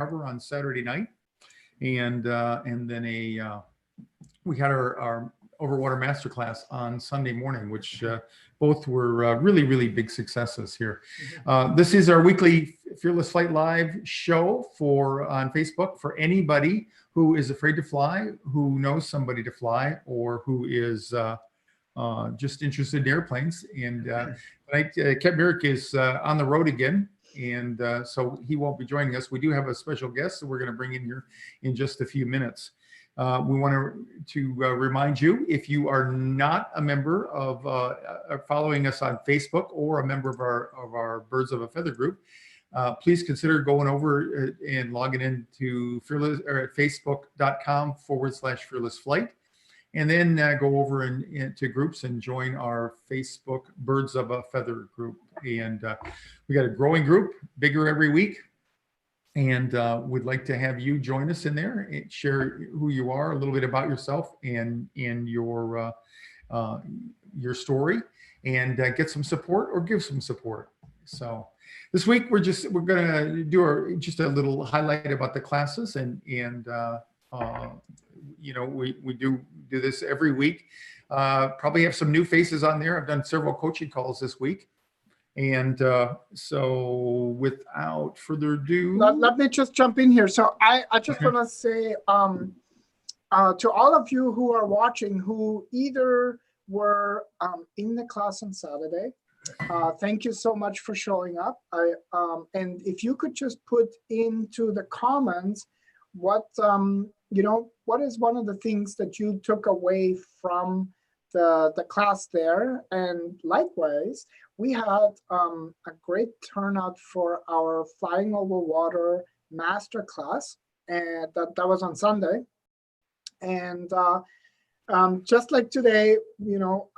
cover on Saturday night, and then we had our overwater masterclass on Sunday morning, which both were really big successes here. This is our weekly Fearless Flight Live show on Facebook for anybody who is afraid to fly, who knows somebody to fly, or who is just interested in airplanes. And tonight, Kep Merrick is on the road again, and so he won't be joining us. We do have a special guest that we're going to bring in here in just a few minutes. We want to remind you, if you are not a member of following us on Facebook or a member of our Birds of a Feather group, please consider going over and logging into facebook.com/FearlessFlight, and then go over into groups and join our Facebook Birds of a Feather group. And we got a growing group, bigger every week. And we'd like to have you join us in there and share who you are, a little bit about yourself and your story, and get some support or give some support. So this week we're going to do just a little highlight about the classes, and you know, we do this every week. Probably have some new faces on there. I've done several coaching calls this week. And so without further ado, let me just jump in here. So I just want to say to all of you who are watching, who either were in the class on Saturday, thank you so much for showing up. And if you could just put into the comments what you know, what is one of the things that you took away from the class there. And likewise, we had a great turnout for our Flying Over Water master class, and that was on Sunday. And just like today, you know,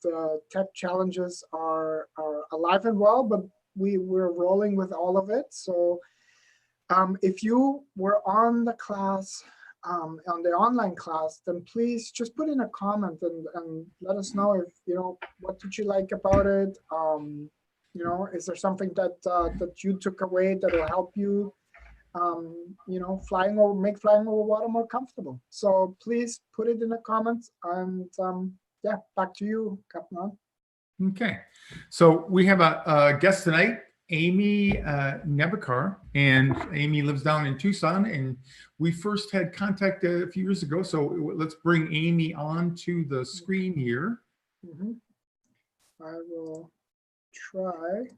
the tech challenges are alive and well, but we're rolling with all of it. So if you were on the class, on the online class, then please just put in a comment and let us know if, you know, what did you like about it? You know, is there something that that you took away that will help you, you know, make flying over water more comfortable? So please put it in the comments, and yeah, back to you, Captain Ron. Okay, so we have a guest tonight, Amy Nebakar, and Amy lives down in Tucson, and we first had contact a few years ago. So let's bring Amy on to the screen here. I will try.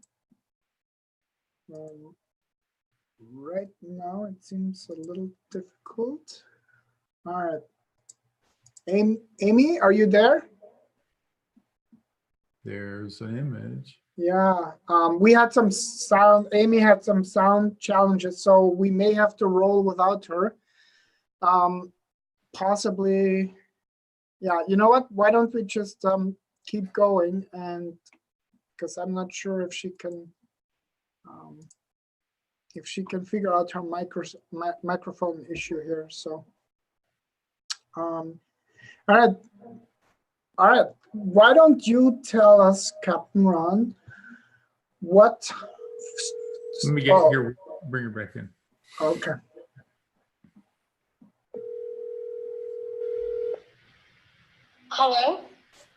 Right now it seems a little difficult. All right, Amy, are you there? There's an image. Yeah, we had some sound. Amy had some sound challenges, so we may have to roll without her. Possibly, yeah. You know what? Why don't we just keep going? And because I'm not sure if she can figure out her microphone issue here. So, all right. Why don't you tell us, Captain Ron, what? Let me get here. Bring her back in. Okay. Hello?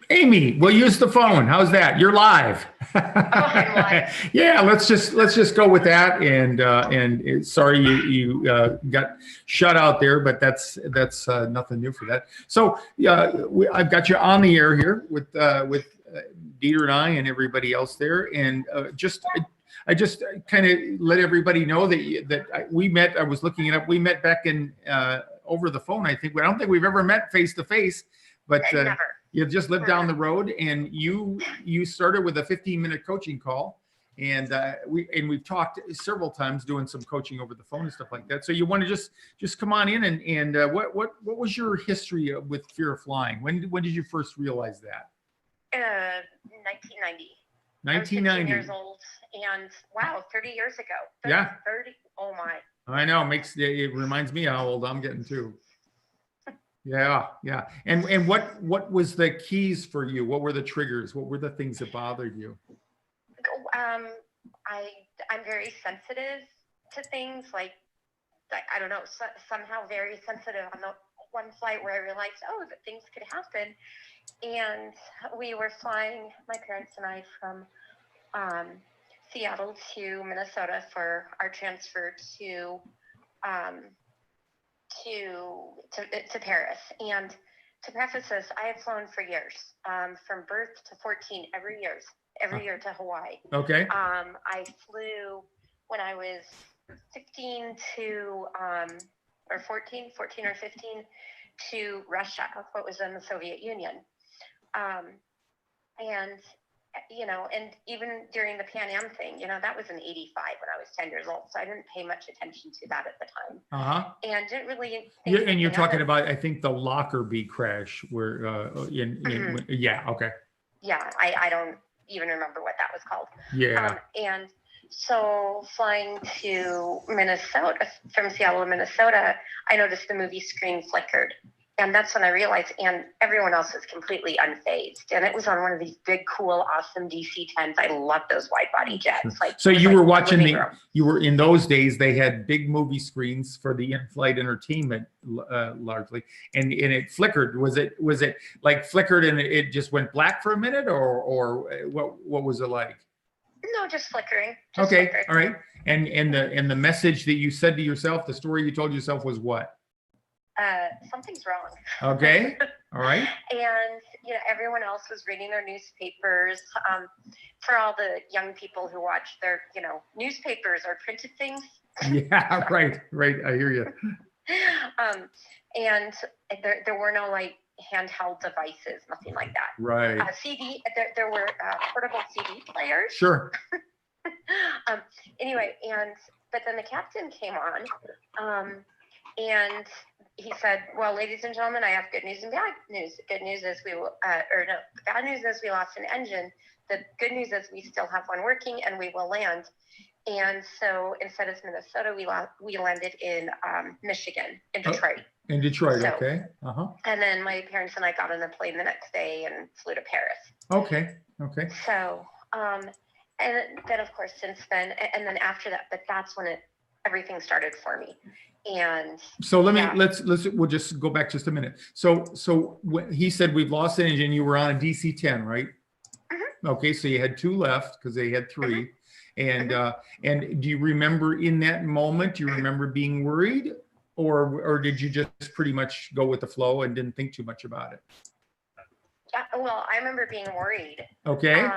Amy, we'll use the phone. How's that? You're live. I'm live. Yeah, let's just go with that. And sorry you got shut out there, but that's nothing new for that. So I've got you on the air here with Dieter and I and everybody else there, and I just kind of let everybody know that we met. I was looking it up. We met back in over the phone. I don't think we've ever met face to face, but Never. You just lived down the road, and you started with a 15-minute coaching call, and we've talked several times doing some coaching over the phone and stuff like that. So you want to just come on in and what was your history with fear of flying? When did you first realize that? 1990. 1990. I was 15 years old, and wow, 30 years ago. 30, Yeah. 30. Oh my. I know. It reminds me how old I'm getting too. Yeah. And what was the keys for you? What were the triggers? What were the things that bothered you? I'm very sensitive to things like I don't know, somehow very sensitive on the one flight where I realized, oh, that things could happen. And we were flying, my parents and I, from Seattle to Minnesota for our transfer to Paris. And to preface this, I have flown for years, from birth to 14, every year to Hawaii. Okay. I flew when I was 16 to, or 14 or 15 to Russia, what was in the Soviet Union. And, you know, and even during the Pan Am thing, you know, that was in 85 when I was 10 years old. So I didn't pay much attention to that at the time. And didn't really think And you're talking it. about, I think, the Lockerbie crash where yeah. Okay. Yeah. I don't even remember what that was called. Yeah. And so flying to Minnesota, from Seattle to Minnesota, I noticed the movie screen flickered. And that's when I realized, and everyone else was completely unfazed. And it was on one of these big, cool, awesome DC-10s. I love those wide body jets. Like, so you were watching you were in those days, they had big movie screens for the in-flight entertainment largely. And it flickered. Was it like flickered and it just went black for a minute, or what was it like? No, just flickering. Okay. All right. And the message that you said to yourself, the story you told yourself was what? Something's wrong. Okay. All right. And, you know, everyone else was reading their newspapers. For all the young people who watch their, you know, newspapers or printed things. Yeah, right. I hear you. And there were no like handheld devices, nothing like that. Right. There were portable CD players. Sure. Anyway, but then the captain came on, and he said, well, ladies and gentlemen, I have good news and bad news. The good news is the bad news is we lost an engine. The good news is we still have one working and we will land. And so instead of Minnesota, we landed in Michigan, in Detroit. In Detroit, so, okay. And then my parents and I got on a plane the next day and flew to Paris. Okay. So, and then of course since then, and then after that, but that's when everything started for me. And so we'll just go back just a minute. So when he said we've lost an engine, you were on a DC-10, right? Mm-hmm. Okay, so you had two left because they had three. Mm-hmm. And do you remember in that moment, do you remember being worried, or did you just pretty much go with the flow and didn't think too much about it? Yeah, well, I remember being worried. Okay.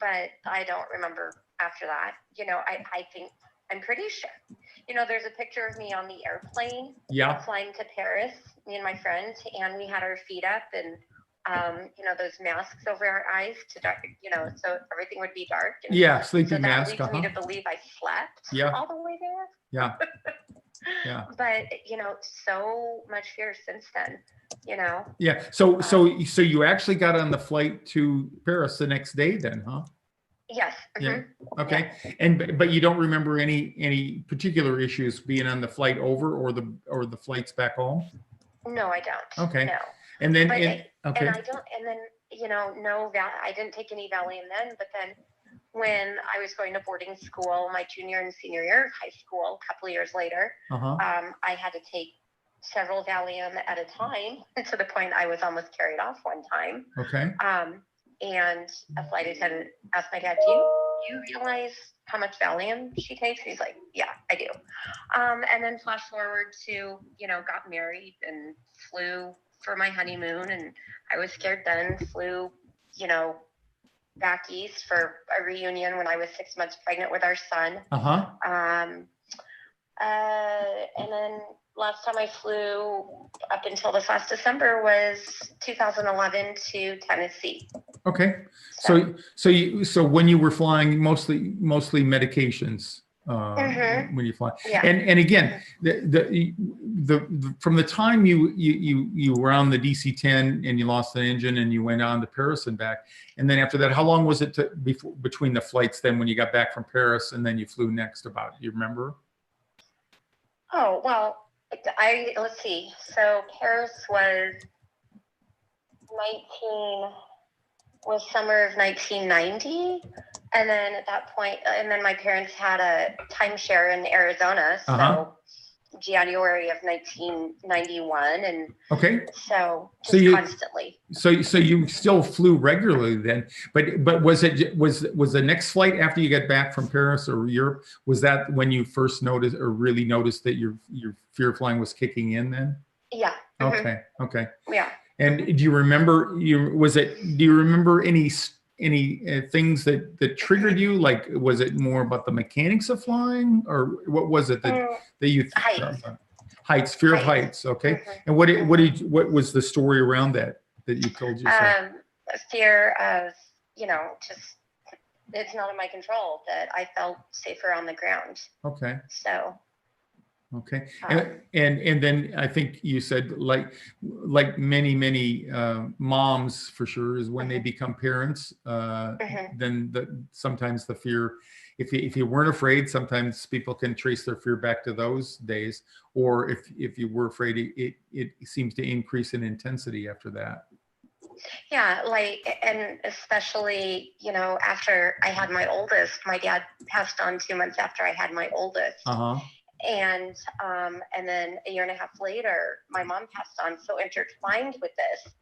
But I don't remember after that. You know, I think I'm pretty sure. You know, there's a picture of me on the airplane. Yeah. Flying to Paris, me and my friend, and we had our feet up and you know, those masks over our eyes to dark, you know, so everything would be dark. And yeah, sleeping mask. So that leads me to believe I slept all the way there. Yeah. Yeah. But you know, so much fear since then. You know. Yeah. So you actually got on the flight to Paris the next day, then, huh? Yes. Yeah. Okay. Yeah. But you don't remember any particular issues being on the flight over or the flights back home? No, I don't. Okay. No. And then okay. And I don't. And then you know, I didn't take any Valium then. But then when I was going to boarding school, my junior and senior year of high school, a couple of years later, I had to take several Valium at a time to the point I was almost carried off one time. Okay. And a flight attendant asked my dad, do you realize how much Valium she takes? He's like, yeah, I do. And then flash forward to, you know, got married and flew for my honeymoon. And I was scared then, flew, you know, back east for a reunion when I was 6 months pregnant with our son. And then last time I flew up until this last December was 2011 to Tennessee. Okay. So when you were flying, mostly medications when you fly. Yeah. And again, the from the time you were on the DC-10 and you lost an engine and you went on to Paris and back, and then after that, how long was it between the flights then when you got back from Paris and then you flew next about? Do you remember? Oh, well, let's see. So Paris was summer of 1990. And then at that point, and then my parents had a timeshare in Arizona. So January of 1991, and Okay. so So just you- constantly. So you still flew regularly then, but was the next flight after you got back from Paris or Europe? Was that when you first noticed or really noticed that your fear of flying was kicking in then? Yeah. Mhm. Okay. Okay. Yeah. And do you remember do you remember any things that triggered you? Like, was it more about the mechanics of flying, or what was it that you Heights. heights, fear of Heights. heights? Okay. Mhm. And what was the story around that you told yourself? A fear of, just it's not in my control, that I felt safer on the ground. Okay. So. Okay. And then I think you said like many moms for sure is when they become parents, then sometimes the fear, if you weren't afraid, sometimes people can trace their fear back to those days, or if you were afraid, it seems to increase in intensity after that. Yeah, and especially, after I had my oldest, my dad passed on 2 months after I had my oldest. And then a year and a half later, my mom passed on. So intertwined with this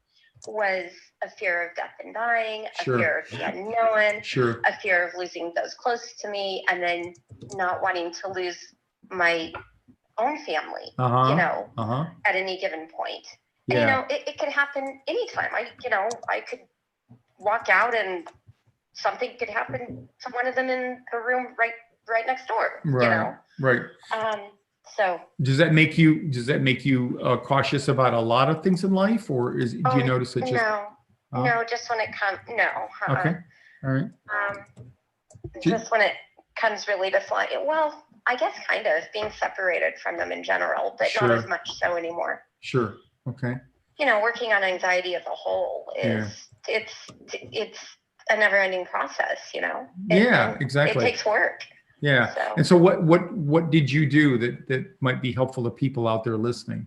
was a fear of death and dying, a fear of the unknown, a fear of losing those close to me, and then not wanting to lose my own family, at any given point. Yeah. And, it could happen anytime. I could walk out and something could happen to one of them in a room right next door, Right. So does that make you cautious about a lot of things in life, or do you notice it just no, just when it comes, okay, all right, just when it comes really to flying. Well, I guess kind of being separated from them in general, but not as much so anymore. Sure. Okay. Working on anxiety as a whole it's a never-ending process, Yeah, exactly. It takes work. Yeah. So. And so what did you do that might be helpful to people out there listening?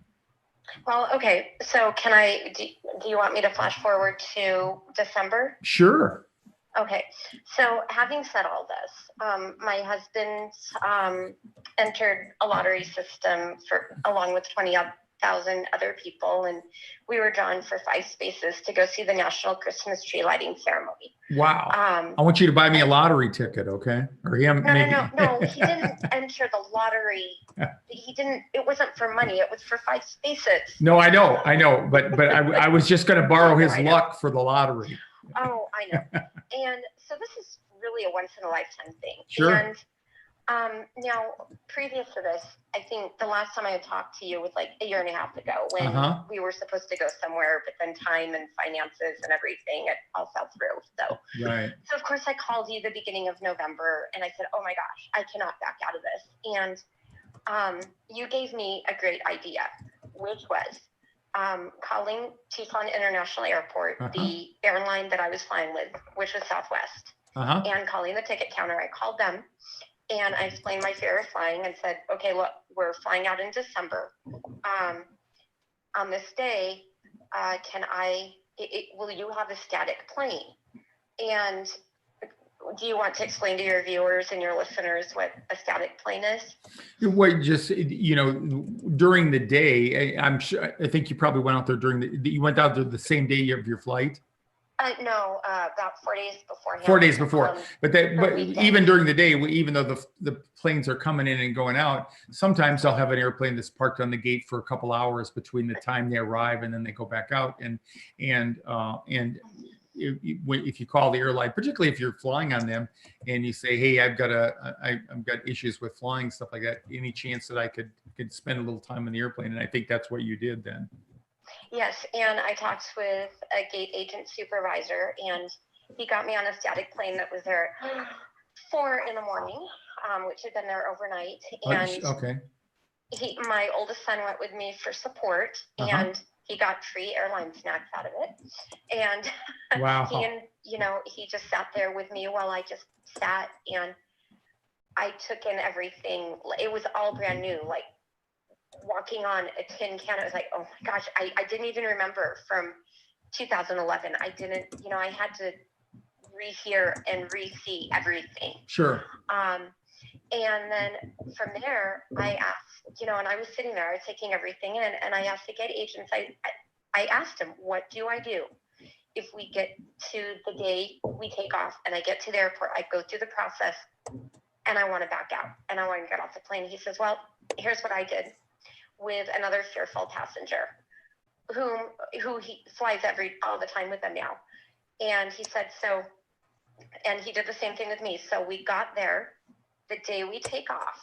Well, okay. So do you want me to flash forward to December? Sure. Okay. So having said all this, my husband entered a lottery system along with 20,000 other people, and we were drawn for 5 spaces to go see the National Christmas Tree Lighting Ceremony. Wow. I want you to buy me a lottery ticket, okay? Or him? No. He didn't enter the lottery. He didn't. It wasn't for money. It was for 5 spaces. No, I know. But I was just going to borrow his luck for the lottery. Oh, I know. And so this is really a once in a lifetime thing. Sure. And now, previous to this, I think the last time I had talked to you was like a year and a half ago when we were supposed to go somewhere, but then time and finances and everything, it all fell through. So, so of course I called you the beginning of November and I said, oh my gosh, I cannot back out of this. And you gave me a great idea, which was calling Tucson International Airport, the airline that I was flying with, which was Southwest, and calling the ticket counter. I called them. And I explained my fear of flying and said, okay, look, we're flying out in December. On this day, will you have a static plane? And do you want to explain to your viewers and your listeners what a static plane is? Well, just, during the day, I'm sure, I think you probably went out there you went out there the same day of your flight? No, about 4 days beforehand. 4 days before, but even during the day, even though the planes are coming in and going out, sometimes they'll have an airplane that's parked on the gate for a couple hours between the time they arrive and then they go back out. And if you call the airline, particularly if you're flying on them, and you say, "Hey, I've got issues with flying, stuff like that. Any chance that I could spend a little time in the airplane?" And I think that's what you did then. Yes, and I talked with a gate agent supervisor, and he got me on a static plane that was there at 4 a.m, which had been there overnight. And my oldest son went with me for support, and he got free airline snacks out of it. And wow. he just sat there with me while I just sat, and I took in everything. It was all brand new, like walking on a tin can. It was like, oh my gosh, I didn't even remember from 2011. I didn't, I had to rehear and re-see everything. Sure. And then from there, I asked, and I was sitting there, I was taking everything in, and I asked the gate agents, I asked him, what do I do if we get to the day we take off and I get to the airport, I go through the process and I want to back out and I want to get off the plane. He says, well, here's what I did with another fearful passenger who he flies all the time with them now. And he said, and he did the same thing with me. So we got there the day we take off,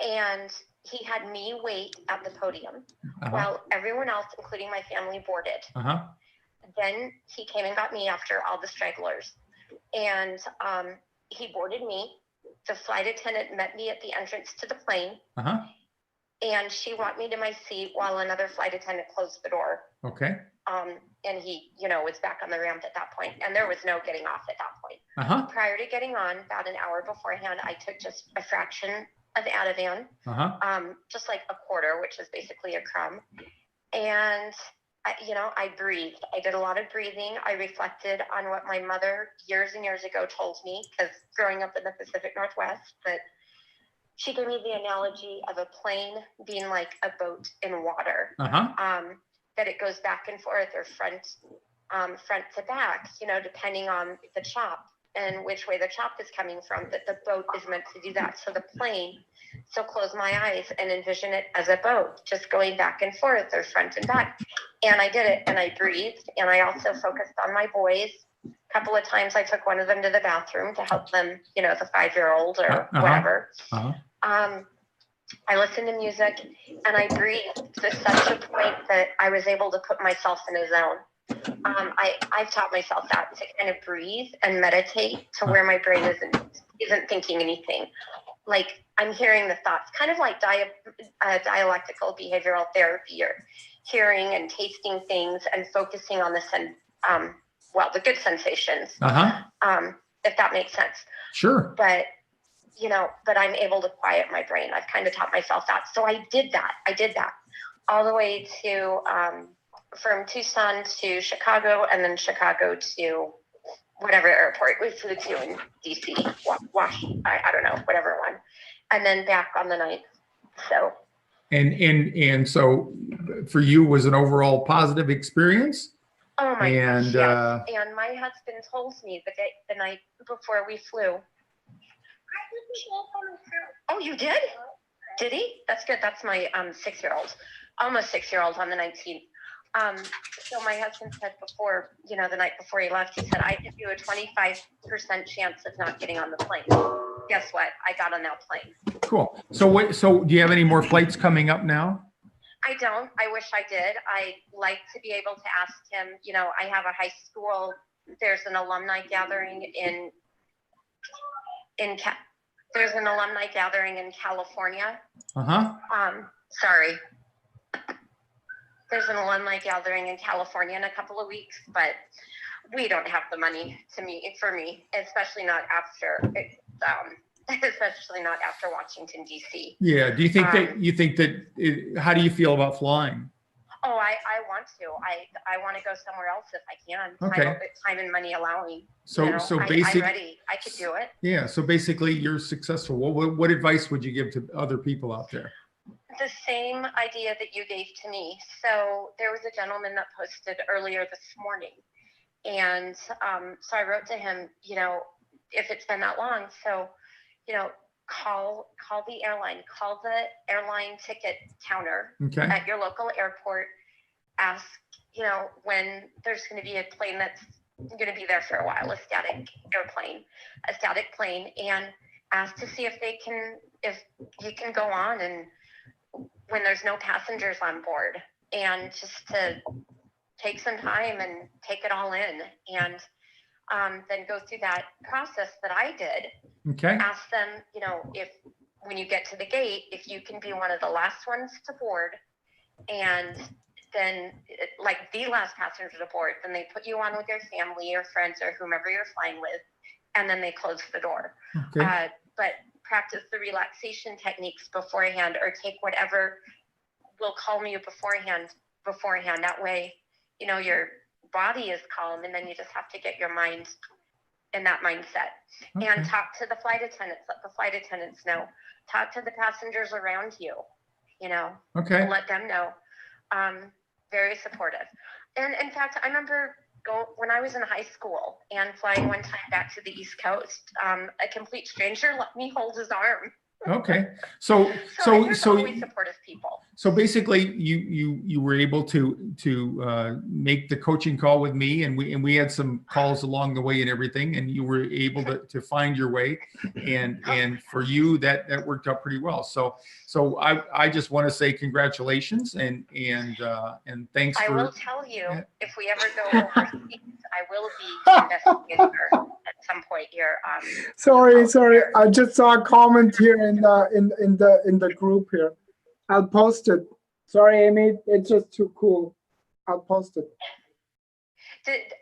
and he had me wait at the podium while everyone else, including my family, boarded. Then he came and got me after all the stragglers, and he boarded me. The flight attendant met me at the entrance to the plane, and she walked me to my seat while another flight attendant closed the door. Okay. And he, was back on the ramp at that point, and there was no getting off at that point. Prior to getting on, about an hour beforehand, I took just a fraction of Ativan, just like a quarter, which is basically a crumb. And I breathed. I did a lot of breathing. I reflected on what my mother years and years ago told me, because growing up in the Pacific Northwest, that she gave me the analogy of a plane being like a boat in water, that it goes back and forth or front to back, depending on the chop and which way the chop is coming from, that the boat is meant to do that. So the plane, so close my eyes and envision it as a boat, just going back and forth or front and back. And I did it, and I breathed, and I also focused on my boys. A couple of times I took one of them to the bathroom to help them, the 5-year-old or whatever. I listened to music, and I breathed to such a point that I was able to put myself in a zone. I've taught myself that, to kind of breathe and meditate to where my brain isn't thinking anything. Like I'm hearing the thoughts, kind of like dialectical behavioral therapy, or hearing and tasting things and focusing on the good sensations, if that makes sense. Sure. But I'm able to quiet my brain. I've kind of taught myself that. So I did that all the way to, from Tucson to Chicago, and then Chicago to whatever airport we flew to in DC, I don't know, whatever one. And then back on the 9th. So. And so for you was an overall positive experience? Oh my gosh, yes. And my husband told me the night before we flew. Oh, you did? Did he? That's good. That's my 6-year-old, almost 6-year-old on the 19th. So my husband said before, the night before he left, he said, I give you a 25% chance of not getting on the plane. Guess what? I got on that plane. Cool. So do you have any more flights coming up now? I don't. I wish I did. I like to be able to ask him, I have a high school, there's an alumni gathering there's an alumni gathering in California. Sorry. There's an alumni gathering in California in a couple of weeks, but we don't have the money for me, especially not after Washington, D.C. Yeah. Do you think how do you feel about flying? Oh, I want to. I want to go somewhere else if I can. Okay. Time and money allowing. So basically, I'm ready. I could do it. Yeah. So basically, you're successful. What advice would you give to other people out there? The same idea that you gave to me. So there was a gentleman that posted earlier this morning, and so I wrote to him. If it's been that long, so call the airline, call the airline ticket counter at your local airport. Ask, when there's going to be a plane that's going to be there for a while, a static plane, and ask to see if you can go on, and when there's no passengers on board, and just to take some time and take it all in, and then go through that process that I did. Okay. Ask them, if when you get to the gate, if you can be one of the last ones to board, and then like the last passenger to board, then they put you on with your family or friends or whomever you're flying with, and then they close the door. Okay. But practice the relaxation techniques beforehand, or take whatever will calm you beforehand. That way, your body is calm, and then you just have to get your mind in that mindset. Okay. And talk to the flight attendants, let the flight attendants know, talk to the passengers around you, you know, Okay. let them know. Very supportive. And in fact, I remember when I was in high school and flying one time back to the East Coast, a complete stranger let me hold his arm. Okay. So There's always supportive people. So basically, you were able to make the coaching call with me, and we had some calls along the way and everything, and you were able to find your way, and for you that worked out pretty well. So I just want to say congratulations and thanks. I for will tell you, if we ever go overseas, I will be investigating her at some point here. Sorry. I just saw a comment here in the group here. I'll post it. Sorry, Amy. It's just too cool. I'll post it.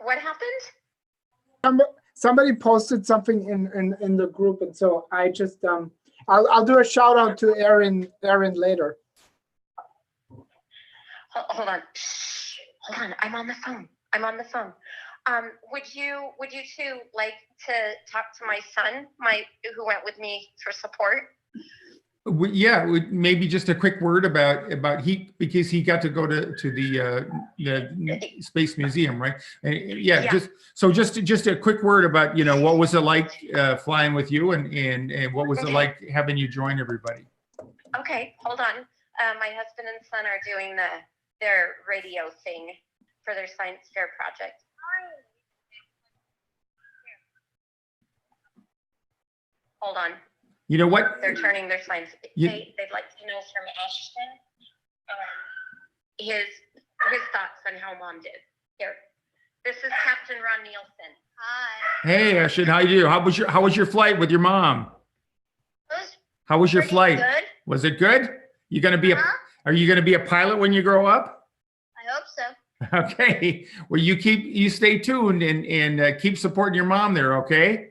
What happened? Somebody posted something in the group, and so I just I'll do a shout out to Erin later. Hold on. Shh. Hold on. I'm on the phone. Would you two like to talk to my son, who went with me for support? Yeah, maybe just a quick word about because he got to go to the Space Museum, right? Yeah. Just a quick word about what was it like flying with you, and what was it like having you join everybody? Okay, hold on. My husband and son are doing their radio thing for their science fair project. Hold on. You know what? They're turning their signs. They'd like to know from Ashton his thoughts on how Mom did. Here, this is Captain Ron Nielsen. Hi. Hey, Ashton, how you do? How was your flight with your mom? How was your flight? Good. Was it good? Are you gonna be a pilot when you grow up? I hope so. Okay. Well, you stay tuned and keep supporting your mom there. Okay.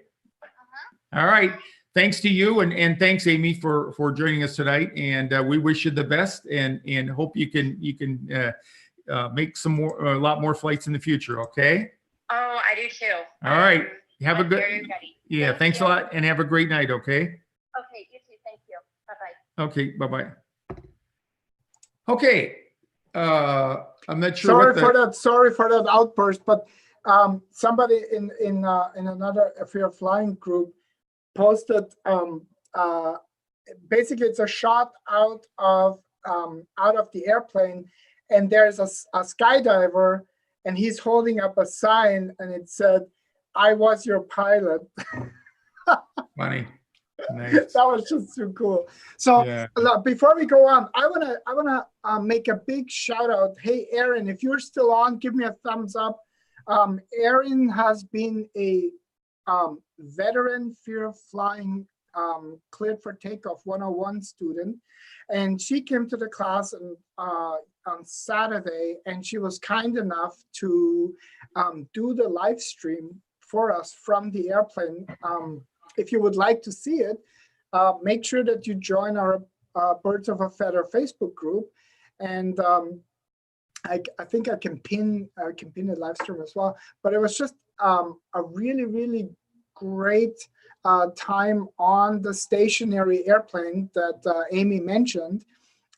All right. Thanks to you and thanks, Amy, for joining us tonight. And we wish you the best and hope you can make a lot more flights in the future. Okay. Oh, I do too. All right. Have a good. Very ready. Yeah. Thanks a lot, and have a great night. Okay. Okay. You too. Thank you. Bye-bye. Okay. Bye-bye. Okay. I'm not sure. Sorry for that outburst, but somebody in another Fear of Flying group posted basically it's a shot out of the airplane, and there's a skydiver, and he's holding up a sign, and it said, "I was your pilot." Funny. Nice. That was just too cool. So yeah. Before we go on, I wanna make a big shout out. Hey, Aaron, if you're still on, give me a thumbs up. Aaron has been a veteran Fear of Flying Cleared for Takeoff 101 student, and she came to the class on Saturday, and she was kind enough to do the live stream for us from the airplane. If you would like to see it, make sure that you join our Birds of a Feather Facebook group, and I think I can pin the live stream as well. But it was just a really great time on the stationary airplane that Amy mentioned,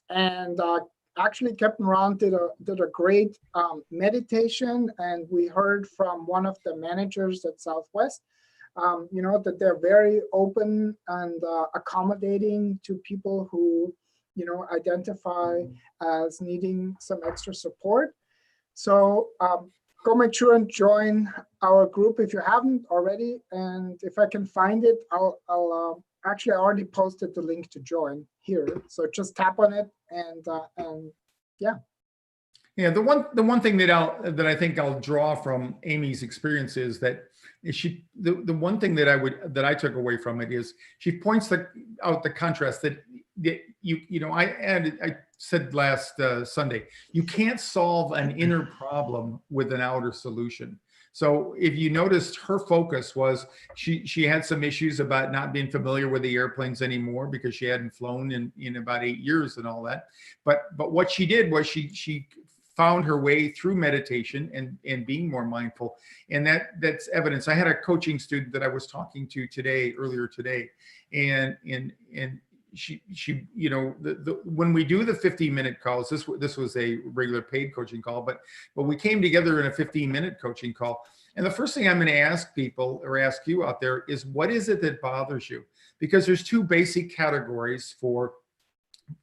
and actually Captain Ron did a great meditation, and we heard from one of the managers at Southwest, that they're very open and accommodating to people who identify as needing some extra support. So go make sure and join our group if you haven't already. And if I can find it, I'll actually I already posted the link to join here. So just tap on it and yeah. Yeah, the one thing that I think I'll draw from Amy's experience is that the one thing that I took away from it is she points out the contrast that I said last Sunday, you can't solve an inner problem with an outer solution. So if you noticed, her focus was she had some issues about not being familiar with the airplanes anymore because she hadn't flown in about 8 years and all that. But what she did was she found her way through meditation and being more mindful. And that's evidence. I had a coaching student that I was talking to earlier today, and she you know, when we do the 15-minute calls, this was a regular paid coaching call, but we came together in a 15-minute coaching call. And the first thing I'm going to ask people, or ask you out there, is what is it that bothers you? Because there's two basic categories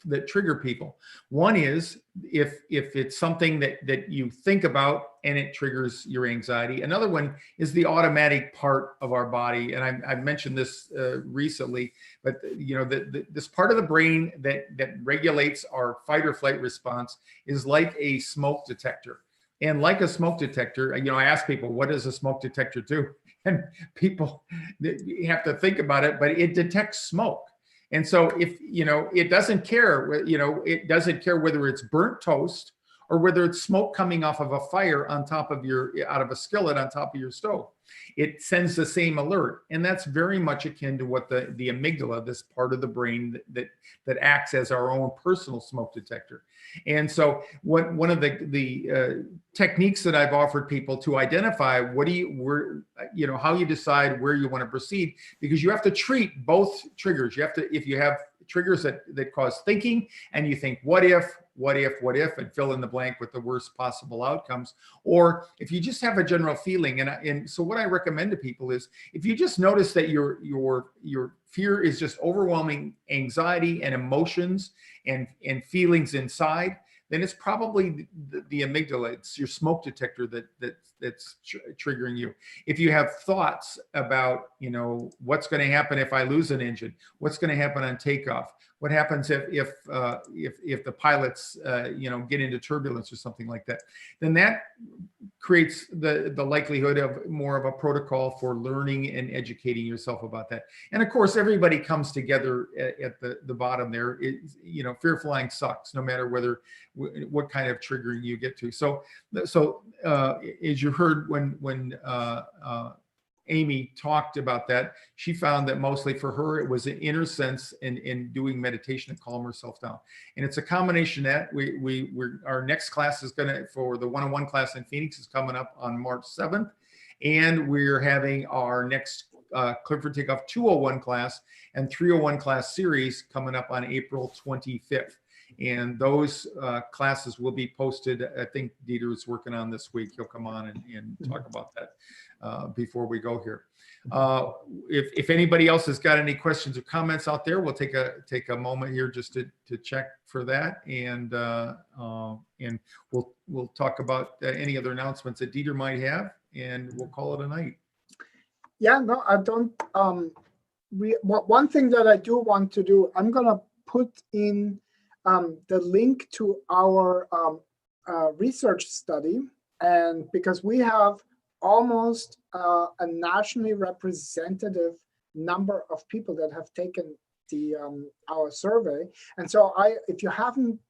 that trigger people. One is if it's something that you think about and it triggers your anxiety. Another one is the automatic part of our body. And I've mentioned this recently, but you know, this part of the brain that regulates our fight or flight response is like a smoke detector. And like a smoke detector, you know, I ask people, what does a smoke detector do? And people have to think about it, but it detects smoke. And so if, you know, it doesn't care, you know, it doesn't care whether it's burnt toast or whether it's smoke coming off of a fire on top of out of a skillet on top of your stove. It sends the same alert. And that's very much akin to what the amygdala, this part of the brain that acts as our own personal smoke detector. And so one of the techniques that I've offered people to identify how you decide where you want to proceed, because you have to treat both triggers. You have to, if you have triggers that cause thinking and you think, what if, and fill in the blank with the worst possible outcomes. Or if you just have a general feeling. And so what I recommend to people is, if you just notice that your fear is just overwhelming anxiety and emotions and feelings inside, then it's probably the amygdala. It's your smoke detector that's triggering you. If you have thoughts about, you know, what's going to happen if I lose an engine, what's going to happen on takeoff, what happens if the pilots you know, get into turbulence or something like that, then that creates the likelihood of more of a protocol for learning and educating yourself about that. And of course, everybody comes together at the bottom there. You know, fear flying sucks, no matter what kind of triggering you get to. So as you heard when Amy talked about that, she found that mostly for her, it was an inner sense in doing meditation to calm herself down. And it's a combination that our next class is for the one-on-one class in Phoenix is coming up on March 7th. And we're having our next Clifford Takeoff 201 class and 301 class series coming up on April 25th. And those classes will be posted. I think Dieter is working on this week. He'll come on and talk about that before we go here. If anybody else has got any questions or comments out there, we'll take a moment here just to check for that, and we'll talk about any other announcements that Dieter might have, and we'll call it a night. Yeah, no, I don't. One thing that I do want to do, I'm gonna put in the link to our research study, and because we have almost a nationally representative number of people that have taken our survey. And so if you haven't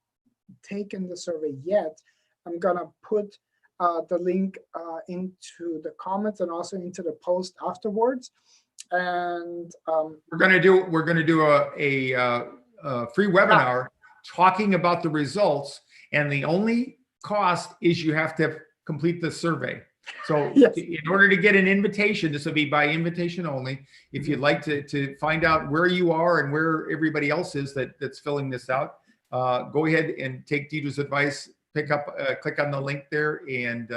taken the survey yet, I'm gonna put the link into the comments and also into the post afterwards. And we're gonna do a free webinar talking about the results, and the only cost is you have to complete the survey. So yes, in order to get an invitation, this will be by invitation only. If you'd like to find out where you are and where everybody else is that's filling this out, go ahead and take Dieter's advice. Click on the link there and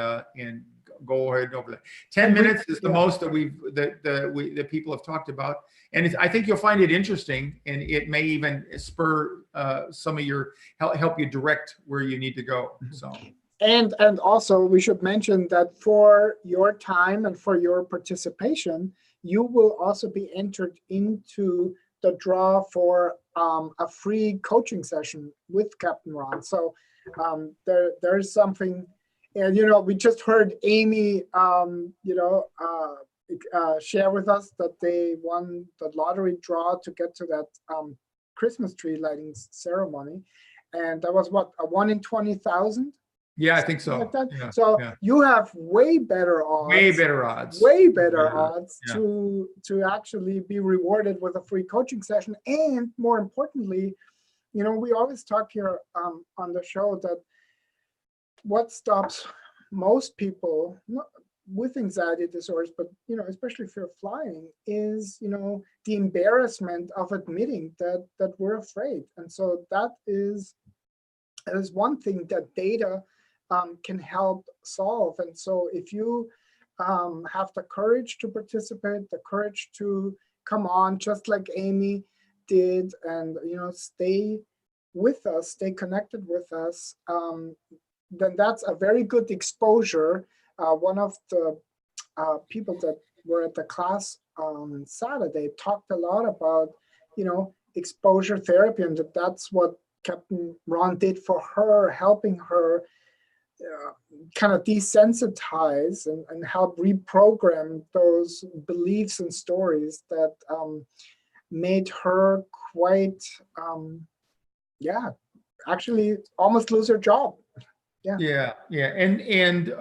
go ahead over there. 10 minutes is the most that people have talked about, and I think you'll find it interesting, and it may even spur some of your help you direct where you need to go. So. And also we should mention that for your time and for your participation, you will also be entered into the draw for a free coaching session with Captain Ron. So there's something, and we just heard Amy share with us that they won the lottery draw to get to that Christmas tree lighting ceremony, and that was what, a 1 in 20,000. Yeah, I think so. Like that. Yeah, so yeah. You have way better odds. Way better odds. Way better odds yeah. to actually be rewarded with a free coaching session. And more importantly, we always talk here on the show that what stops most people with anxiety disorders, but especially fear of flying, is the embarrassment of admitting that we're afraid. And so that is one thing that data can help solve. And so if you have the courage to participate, the courage to come on, just like Amy did, and stay with us, stay connected with us, then that's a very good exposure. One of the people that were at the class on Saturday talked a lot about, exposure therapy, and that's what Captain Ron did for her, helping her kind of desensitize and help reprogram those beliefs and stories that made her quite, actually almost lose her job. Yeah. And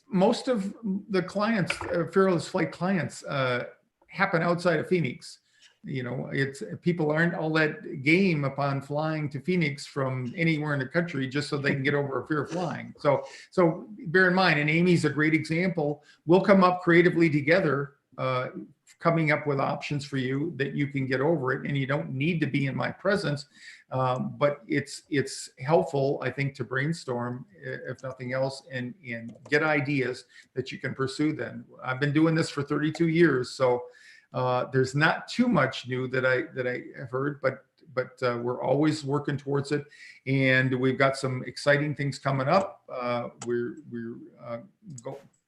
most of the clients, Fearless Flight clients, happen outside of Phoenix. It's people aren't all that game upon flying to Phoenix from anywhere in the country just so they can get over a fear of flying. So bear in mind, and Amy's a great example. We'll come up creatively together, coming up with options for you that you can get over it, and you don't need to be in my presence. But it's helpful, I think, to brainstorm, if nothing else, and get ideas that you can pursue. Then I've been doing this for 32 years, so there's not too much new that I have heard, but we're always working towards it, and we've got some exciting things coming up.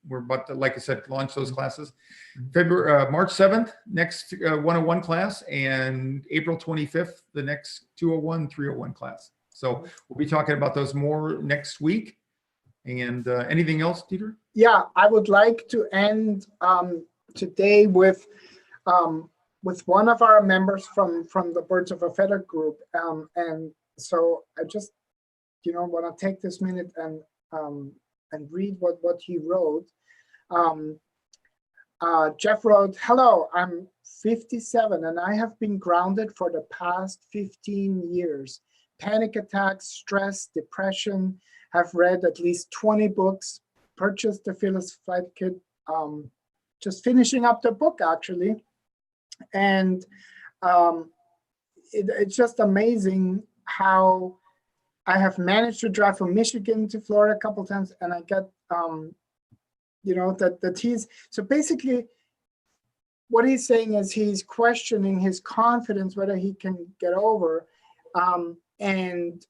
We're about to, like I said, launch those classes. March 7th, next 101 class, and April 25th, the next 201, 301 class. So we'll be talking about those more next week. And anything else, Dieter? Yeah, I would like to end today with one of our members from the Birds of a Feather group. And so I just, want to take this minute and read what he wrote. Jeff wrote, "Hello, I'm 57 and I have been grounded for the past 15 years. Panic attacks, stress, depression, have read at least 20 books, purchased the Fearless Flight Kit, just finishing up the book actually. And it's just amazing how I have managed to drive from Michigan to Florida a couple of times, and I get, that he's, so basically what he's saying is he's questioning his confidence, whether he can get over, and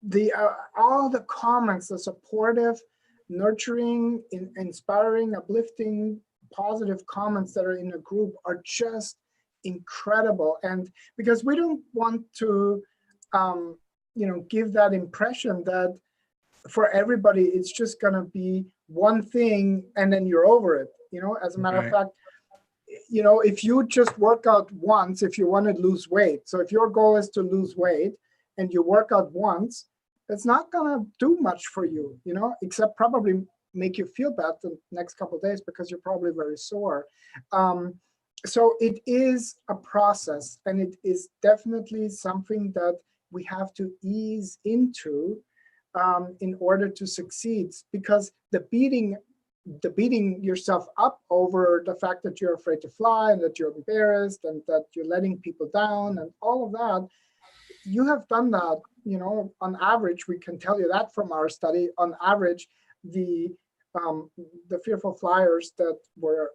the all the comments, the supportive, nurturing, inspiring, uplifting, positive comments that are in the group are just incredible. And because we don't want to give that impression that for everybody it's just going to be one thing and then you're over it. As a matter of fact, if you just work out once, if you want to lose weight, so if your goal is to lose weight and you work out once, it's not going to do much for you, except probably make you feel bad the next couple of days because you're probably very sore. So it is a process, and it is definitely something that we have to ease into in order to succeed, because the beating yourself up over the fact that you're afraid to fly and that you're embarrassed and that you're letting people down and all of that, you have done that, on average. We can tell you that from our study. On average, the fearful flyers that were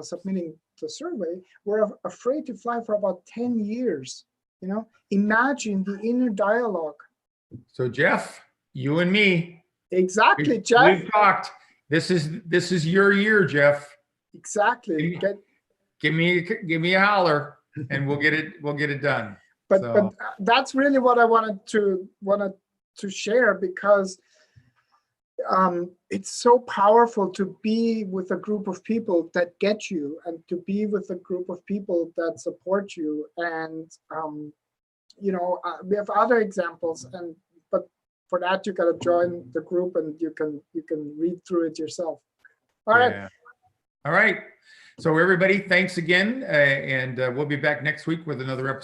submitting the survey were afraid to fly for about 10 years. Imagine the inner dialogue. So Jeff, you and me. Exactly, Jeff. We've talked. This is your year, Jeff. Exactly. Give me a holler, and we'll get it done. But that's really what I wanted to share, because it's so powerful to be with a group of people that get you, and to be with a group of people that support you. And we have other examples, but for that you got to join the group, and you can read through it yourself. All right. So everybody, thanks again, and we'll be back next week with another episode.